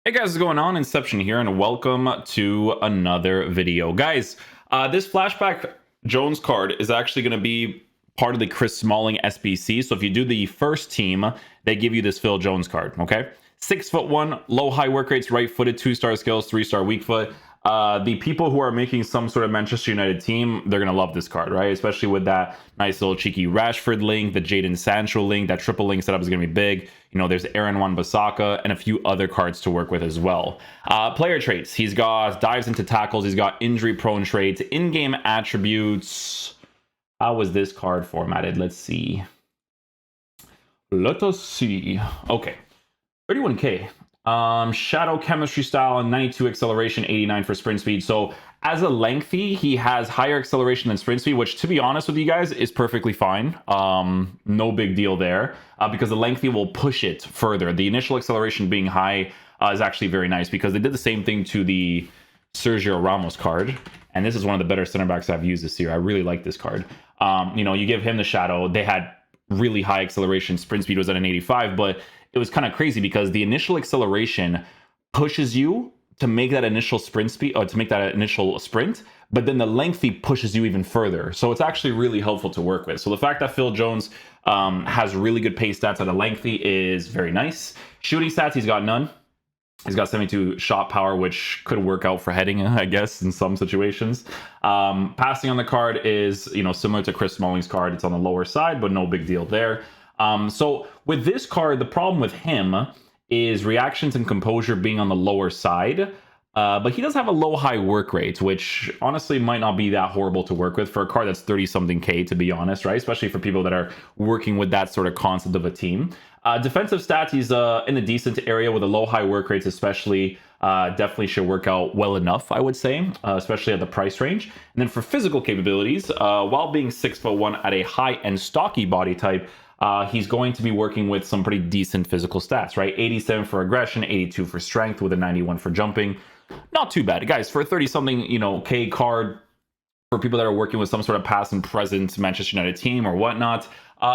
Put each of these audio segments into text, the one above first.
Hey guys, what's going on? Inception here, and welcome to another video. Guys, this Flashback Jones card is actually going to be part of the Chris Smalling SBC. So if you do the first team, they give you this Phil Jones card, okay? 6'1", low high work rates, right-footed, 2-star skills, 3-star weak foot. The people who are making some sort of Manchester United team, they're going to love this card, right? Especially with that nice little cheeky Rashford link, the Jadon Sancho link, that triple link setup is going to be big. You know, there's Aaron Wan-Bissaka and a few other cards to work with as well. Player traits, he's got dives into tackles, he's got injury-prone traits, in-game attributes. How was this card formatted? Let's see. Let us see. Okay, 31k. Shadow chemistry style, 92 acceleration, 89 for sprint speed. So as a lengthy, he has higher acceleration than sprint speed, which to be honest with you guys is perfectly fine. No big deal there, because the lengthy will push it further. The initial acceleration being high is actually very nice, because they did the same thing to the Sergio Ramos card, and this is one of the better center backs I've used this year. I really like this card. You know, you give him the shadow, they had really high acceleration, sprint speed was at an 85, but it was kind of crazy because the initial acceleration pushes you to make that initial sprint speed, or to make that initial sprint, but then the lengthy pushes you even further. So it's actually really helpful to work with. So the fact that Phil Jones has really good pace stats at a lengthy is very nice. Shooting stats, he's got none. He's got 72 shot power, which could work out for heading, I guess, in some situations. Passing on the card is, you know, similar to Chris Smalling's card. It's on the lower side, but no big deal there. So with this card, the problem with him is reactions and composure being on the lower side. But he does have a low high work rate, which honestly might not be that horrible to work with for a card that's 30 something K, to be honest, right? Especially for people that are working with that sort of concept of a team. Defensive stats, he's in a decent area with a low high work rates, especially. Definitely should work out well enough, I would say, especially at the price range. And then for physical capabilities, while being 6'1" at a high and stocky body type, he's going to be working with some pretty decent physical stats, right? 87 for aggression, 82 for strength, with a 91 for jumping. Not too bad, guys. For a 30-something, you know, K card, for people that are working with some sort of past and present Manchester United team or whatnot,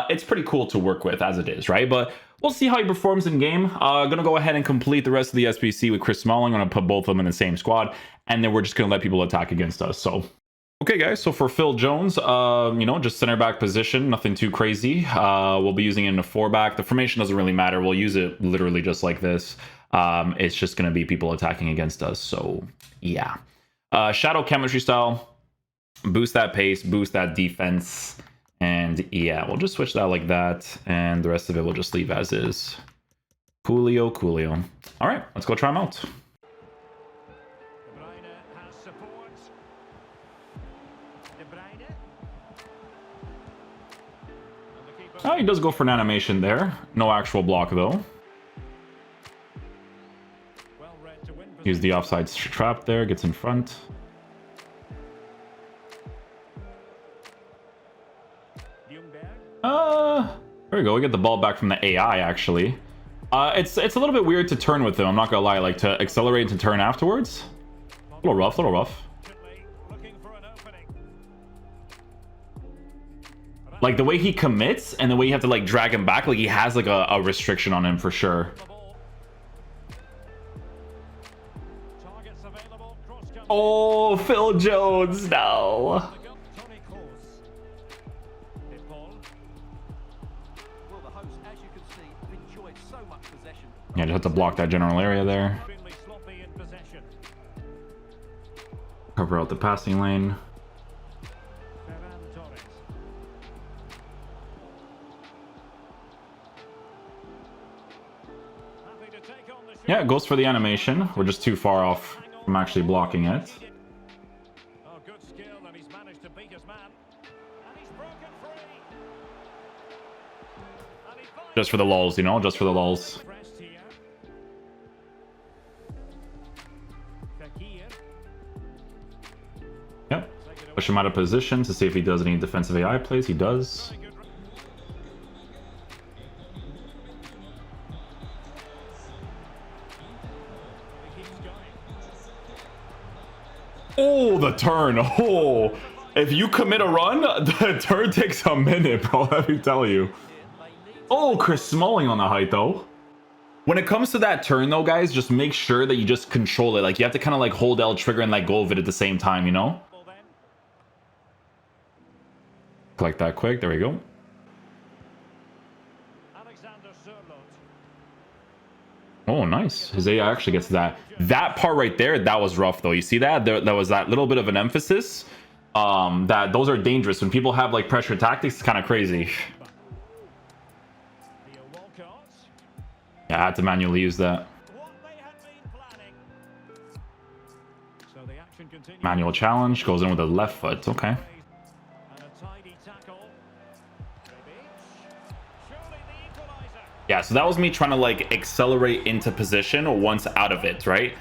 it's pretty cool to work with as it is, right? But we'll see how he performs in game. Gonna go ahead and complete the rest of the SBC with Chris Smalling. I'm gonna put both of them in the same squad, and then we're just gonna let people attack against us. So. Okay, guys, so for Phil Jones, you know, just center back position, nothing too crazy. We'll be using it in a 4-back. The formation doesn't really matter. We'll use it literally just like this. It's just going to be people attacking against us, so yeah. Shadow chemistry style, boost that pace, boost that defense, and yeah, we'll just switch that like that, and the rest of it we'll just leave as is. Coolio. All right, let's go try him out. Oh, he does go for an animation there. No actual block, though. Use the offside trap there, gets in front. There we go. We get the ball back from the AI, actually. It's a little bit weird to turn with him, I'm not gonna lie. Like, to accelerate and to turn afterwards. A little rough. Like, the way he commits and the way you have to, like, drag him back, like, he has, like, a restriction on him for sure. Oh, Phil Jones, no. Yeah, just have to block that general area there. Cover out the passing lane. Yeah, it goes for the animation. We're just too far off from actually blocking it. Just for the lulz, you know, just for the lulz. Yep. Push him out of position to see if he does any defensive AI plays. He does. Oh, the turn. Oh, if you commit a run, the turn takes a minute, bro. Let me tell you. Oh, Chris Smalling on the height, though. When it comes to that turn though, guys, just make sure that you just control it. Like you have to kind of like hold L trigger and let go of it at the same time, you know? Collect that quick. There we go. Oh, nice. His AI actually gets that. That part right there, that was rough though. You see that? There was that little bit of an emphasis. That those are dangerous. When people have like pressure tactics, it's kind of crazy. Yeah, I had to manually use that. Manual challenge goes in with the left foot. Okay. Yeah, so that was me trying to like accelerate into position once out of it, right?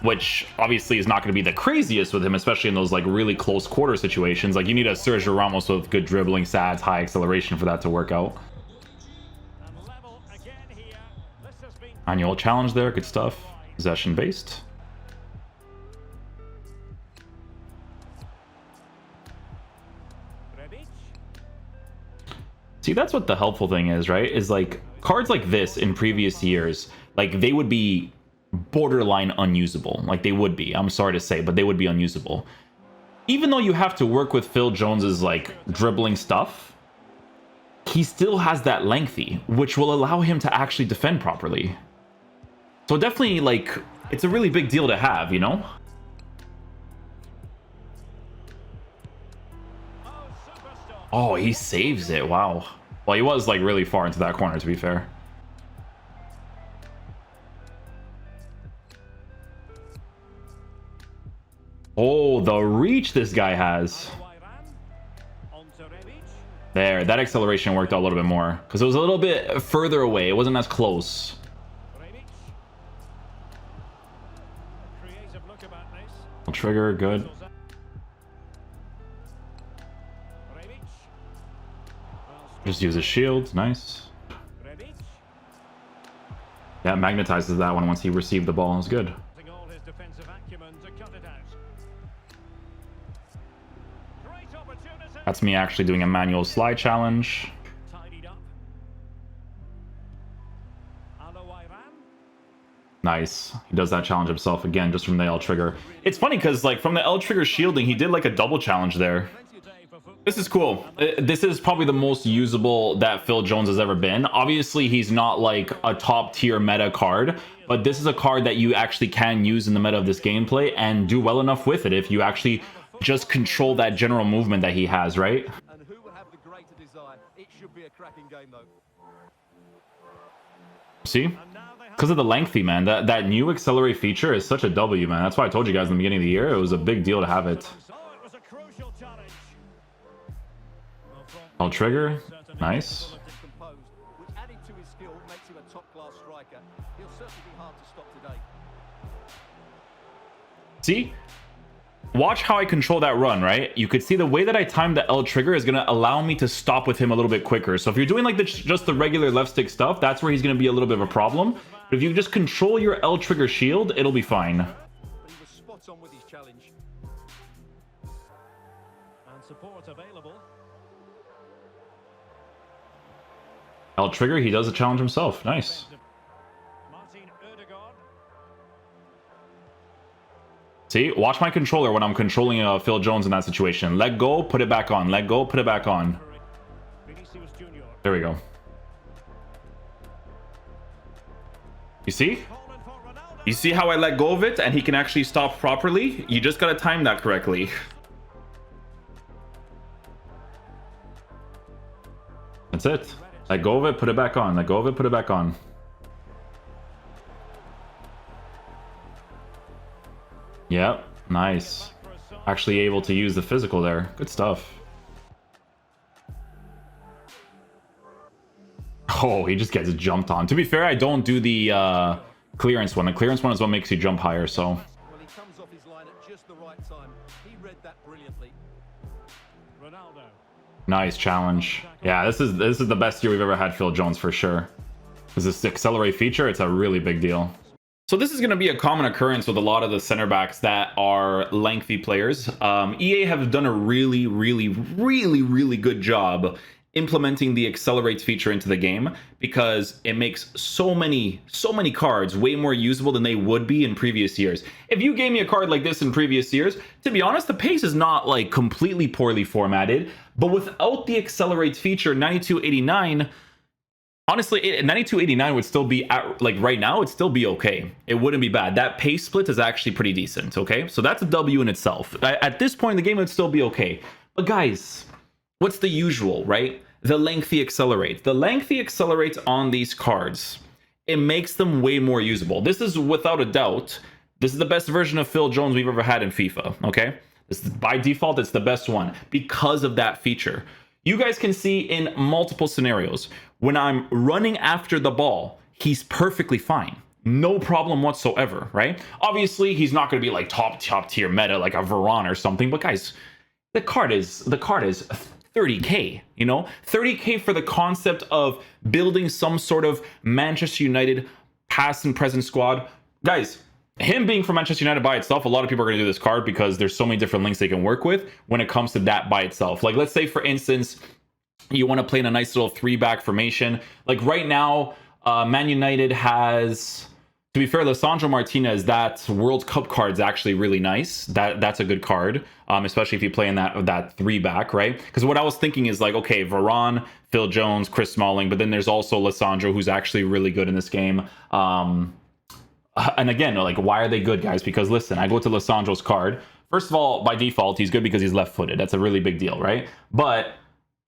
Which obviously is not going to be the craziest with him, especially in those like really close quarter situations. Like you need a Sergio Ramos with good dribbling stats, high acceleration for that to work out. Annual challenge there, good stuff. Possession based. See, that's what the helpful thing is, right? Is like cards like this in previous years, like they would be borderline unusable. Like they would be. I'm sorry to say, but they would be unusable. Even though you have to work with Phil Jones's like dribbling stuff, he still has that lengthy, which will allow him to actually defend properly. So definitely, like, it's a really big deal to have, you know? Oh, he saves it. Wow. Well, he was, like, really far into that corner, to be fair. Oh, the reach this guy has. There, that acceleration worked out a little bit more. Because it was a little bit further away. It wasn't as close. Trigger, good. Just use a shield, nice. Yeah, magnetizes that one once he received the ball. It's good. That's me actually doing a manual slide challenge. Nice. He does that challenge himself again, just from the L trigger. It's funny because, like, from the L trigger shielding, he did like a double challenge there. This is cool. This is probably the most usable that Phil Jones has ever been. Obviously, he's not like a top tier meta card, but this is a card that you actually can use in the meta of this gameplay and do well enough with it if you actually just control that general movement that he has, right? And who would have the greater desire? It should be a cracking game, though. See? Because of the lengthy, man. That new accelerate feature is such a W, man. That's why I told you guys in the beginning of the year it was a big deal to have it. I'll trigger. Nice. See? Watch how I control that run, right? You could see the way that I timed the L trigger is going to allow me to stop with him a little bit quicker. So if you're doing like just the regular left stick stuff, that's where he's going to be a little bit of a problem. But if you just control your L trigger shield, it'll be fine. He was spot on with his challenge. And support available. L trigger, he does the challenge himself. Nice. See, watch my controller when I'm controlling Phil Jones in that situation. Let go, put it back on. Let go, put it back on. There we go. You see? You see how I let go of it and he can actually stop properly? You just gotta time that correctly. That's it. Let go of it, put it back on. Let go of it, put it back on. Yep, nice. Actually able to use the physical there. Good stuff. Oh, he just gets jumped on. To be fair, I don't do the clearance one. The clearance one is what makes you jump higher, so. Well, he comes off his line at just the right time. He read that brilliantly. Ronaldo. Nice challenge. Yeah, this is the best year we've ever had Phil Jones for sure. Because this accelerate feature, it's a really big deal. So this is going to be a common occurrence with a lot of the center backs that are lengthy players. EA have done a really good job implementing the accelerate feature into the game, because it makes so many cards way more usable than they would be in previous years. If you gave me a card like this in previous years, to be honest, the pace is not like completely poorly formatted, but without the accelerate feature, 9289, honestly, 9289 would still be like right now, it'd still be okay. It wouldn't be bad. That pace split is actually pretty decent. Okay, so that's a W in itself. At this point in the game, it'd still be okay. But guys, what's the usual, right? The lengthy accelerate. The lengthy accelerate on these cards, it makes them way more usable. This is without a doubt, this is the best version of Phil Jones we've ever had in FIFA, okay? This is, by default, it's the best one because of that feature. You guys can see in multiple scenarios, when I'm running after the ball, he's perfectly fine. No problem whatsoever, right? Obviously, he's not going to be like top tier meta like a Varane or something, but guys, the card is 30k, you know, 30k for the concept of building some sort of Manchester United past and present squad. Guys, him being from Manchester United by itself, a lot of people are going to do this card because there's so many different links they can work with when it comes to that by itself. Like, let's say, for instance, you want to play in a nice little 3-back formation. Like right now, Man United has, to be fair, Lisandro Martinez, that World Cup card is actually really nice. That's a good card, especially if you play in that 3-back, right? Because what I was thinking is like, okay, Varane, Phil Jones, Chris Smalling, but then there's also Lisandro, who's actually really good in this game. And again, like, why are they good, guys? Because listen, I go to Lisandro's card. First of all, by default, he's good because he's left-footed. That's a really big deal, right? But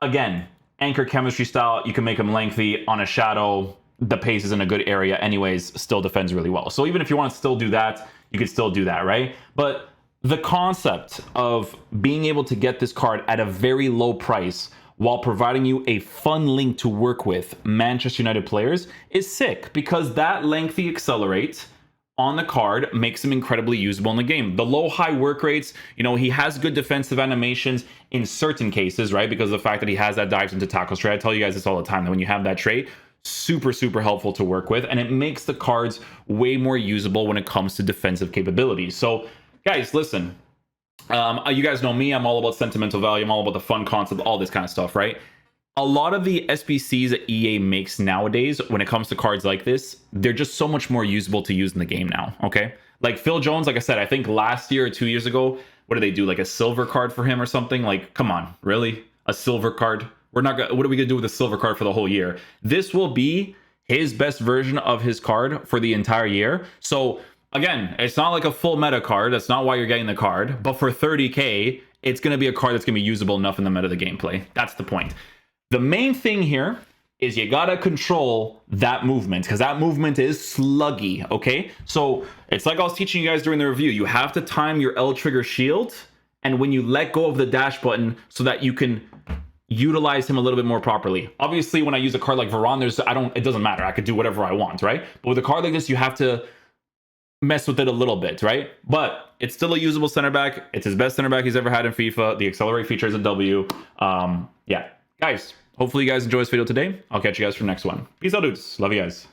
again, anchor chemistry style, you can make him lengthy on a shadow. The pace is in a good area anyways, still defends really well. So even if you want to still do that, you can still do that, right? But the concept of being able to get this card at a very low price while providing you a fun link to work with Manchester United players is sick, because that lengthy accelerate on the card makes him incredibly usable in the game. The low-high work rates, you know, he has good defensive animations in certain cases, right? Because of the fact that he has that dives into tackle trait. I tell you guys this all the time, that when you have that trait, super helpful to work with, and it makes the cards way more usable when it comes to defensive capabilities. So guys, listen, you guys know me, I'm all about sentimental value, I'm all about the fun concept, all this kind of stuff, right? A lot of the SBCs that EA makes nowadays, when it comes to cards like this, they're just so much more usable to use in the game now, okay? Like Phil Jones, like I said, I think last year or 2 years ago, what did they do? Like a silver card for him or something? Like, come on, really? A silver card? We're not gonna, what are we gonna do with a silver card for the whole year? This will be his best version of his card for the entire year. So again, it's not like a full meta card. That's not why you're getting the card. But for 30k, it's gonna be a card that's gonna be usable enough in the meta of the gameplay. That's the point. The main thing here is you gotta control that movement, because that movement is sluggy, okay? So it's like I was teaching you guys during the review. You have to time your L trigger shield, and when you let go of the dash button so that you can utilize him a little bit more properly. Obviously, when I use a card like Varane, it doesn't matter. I could do whatever I want, right? But with a card like this, you have to mess with it a little bit, right? But it's still a usable center back. It's his best center back he's ever had in FIFA. The accelerate feature is a W. Yeah. Guys, hopefully you guys enjoyed this video today. I'll catch you guys for the next one. Peace out, dudes. Love you guys.